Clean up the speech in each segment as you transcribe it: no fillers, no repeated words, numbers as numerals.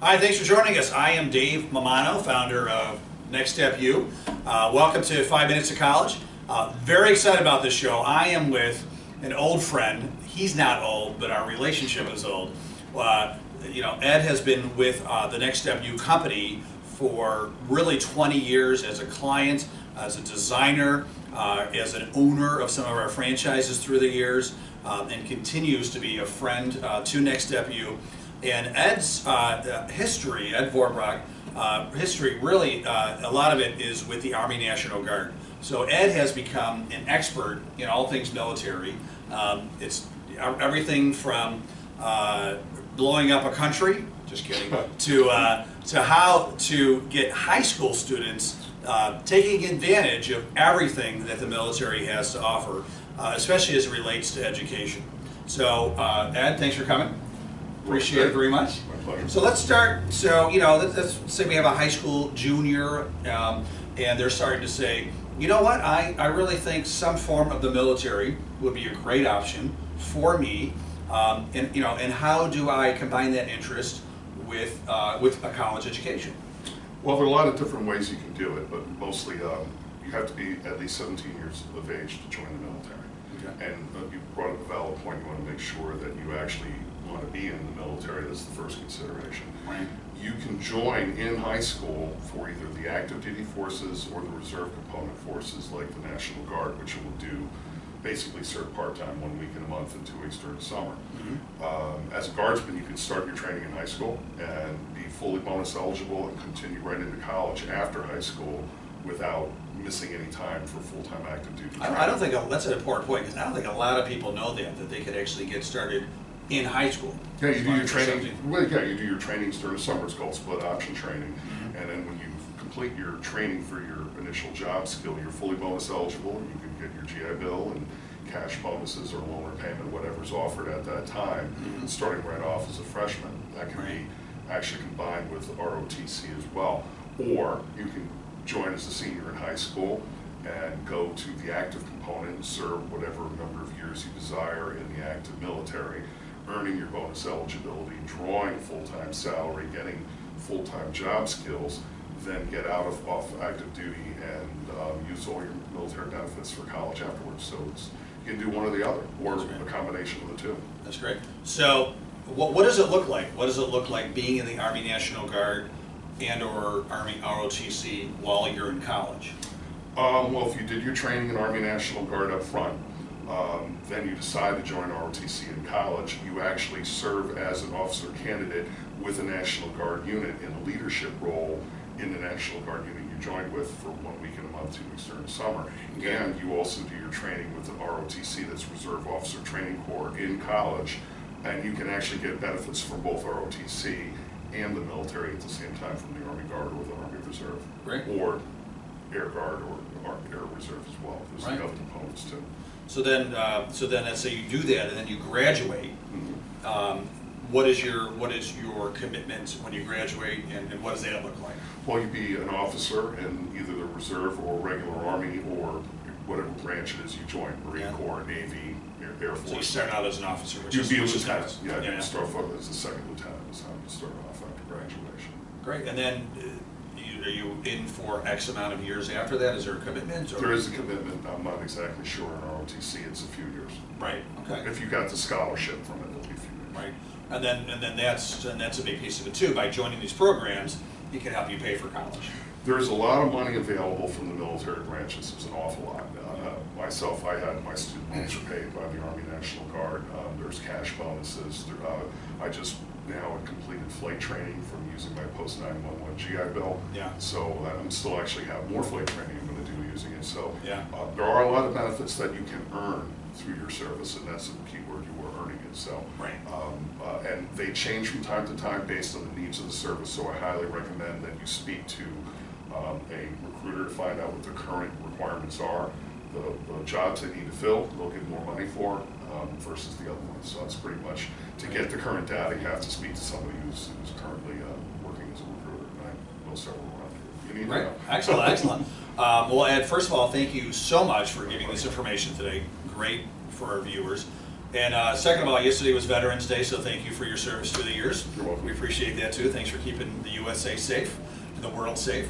Hi, thanks for joining us. I am Dave Mamano, founder of Next Step U. Welcome to 5 Minutes of College. Very excited about this show. I am with an old friend. He's not old, but our relationship is old. Ed has been with the Next Step U company for really 20 years as a client, as a designer, as an owner of some of our franchises through the years, and continues to be a friend to Next Step U. And Ed's history, Ed Vorbach, history really, a lot of it is with the Army National Guard. So Ed has become an expert in all things military. It's everything from blowing up a country, just kidding, to how to get high school students taking advantage of everything that the military has to offer, especially as it relates to education. So Ed, thanks for coming. Appreciate it very much. My pleasure. So let's start. So let's say we have a high school junior, and they're starting to say, you know what? I really think some form of the military would be a great option for me. And how do I combine that interest with a college education? Well, there are a lot of different ways you can do it, but mostly you have to be at least 17 years of age to join the military. Okay. And you brought up a valid point. You want to make sure that you actually want to be in the military. That's the first consideration. Right. You can join in high school for either the active duty forces or the reserve component forces like the National Guard, which will do basically serve part-time 1 week in a month and 2 weeks during the summer. Mm-hmm. As a guardsman, you can start your training in high school and be fully bonus eligible and continue right into college after high school without missing any time for full-time active duty training. I don't think that's an important point, because I don't think a lot of people know that they could actually get started in high school. Yeah, you do your training. Well, yeah, you do your trainings during the summer. It's called split option training. Mm-hmm. And then when you complete your training for your initial job skill, you're fully bonus eligible. You can get your GI Bill and cash bonuses or loan repayment, whatever's offered at that time, mm-hmm. starting right off as a freshman. That can be actually combined with ROTC as well. Or you can join as a senior in high school and go to the active component and serve whatever number of years you desire in the active military, earning your bonus eligibility, drawing a full-time salary, getting full-time job skills, then get out of off active duty and use all your military benefits for college afterwards. So you can do one or the other, or a combination of the two. That's great. So what does it look like? What does it look like being in the Army National Guard and or Army ROTC while you're in college? Well, if you did your training in Army National Guard up front, then you decide to join ROTC in college, you actually serve as an officer candidate with a National Guard unit in a leadership role in the National Guard unit you joined with for 1 week in a month, 2 weeks during the summer. And you also do your training with the ROTC, that's Reserve Officer Training Corps, in college, and you can actually get benefits from both ROTC and the military at the same time from the Army Guard or the Army Reserve. Great. Or Air Guard or Air Reserve as well. There's right. other components too. So then let's say you do that and then you graduate. Mm-hmm. What is your commitment when you graduate, and what does that look like? Well, you'd be an officer in either the Reserve or regular Army or whatever branch it is you join, Marine Corps, Navy, Air Force. So you start out as an officer, you'd be a lieutenant. Yeah, you start off as a second lieutenant. That's how you start off after graduation. Great, and then are you in for X amount of years after that? Is there a commitment? Or? There is a commitment. I'm not exactly sure in ROTC. It's a few years. Right. Okay. If you got the scholarship from it, it'll be a few years. Right. And then that's a big piece of it too. By joining these programs, it can help you pay for college. There's a lot of money available from the military branches. There's an awful lot. Myself, I had my student loans are paid by the Army National Guard. There's cash bonuses. I just now completed flight training from using my post 911 GI Bill. Yeah. So I'm still actually have more flight training I'm going to do using it. So yeah. There are a lot of benefits that you can earn through your service, and that's the key word, you were earning it. So right. And they change from time to time based on the needs of the service. So I highly recommend that you speak to a recruiter to find out what the current requirements are. The jobs they need to fill, they'll get more money for versus the other ones. So it's pretty much, to get the current data, you have to speak to somebody who's currently working as a recruiter. And I know several around here. You need right. Excellent, excellent. Well, Ed, first of all, thank you so much for giving this information today. Great for our viewers. And second of all, yesterday was Veterans Day, so thank you for your service through the years. You're welcome. We appreciate that too. Thanks for keeping the USA safe and the world safe.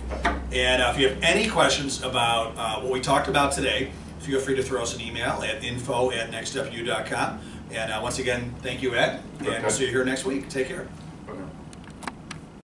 And if you have any questions about what we talked about today, feel free to throw us an email at info@nextstepu.com. And once again, thank you, Ed, and we'll see you here next week. Take care.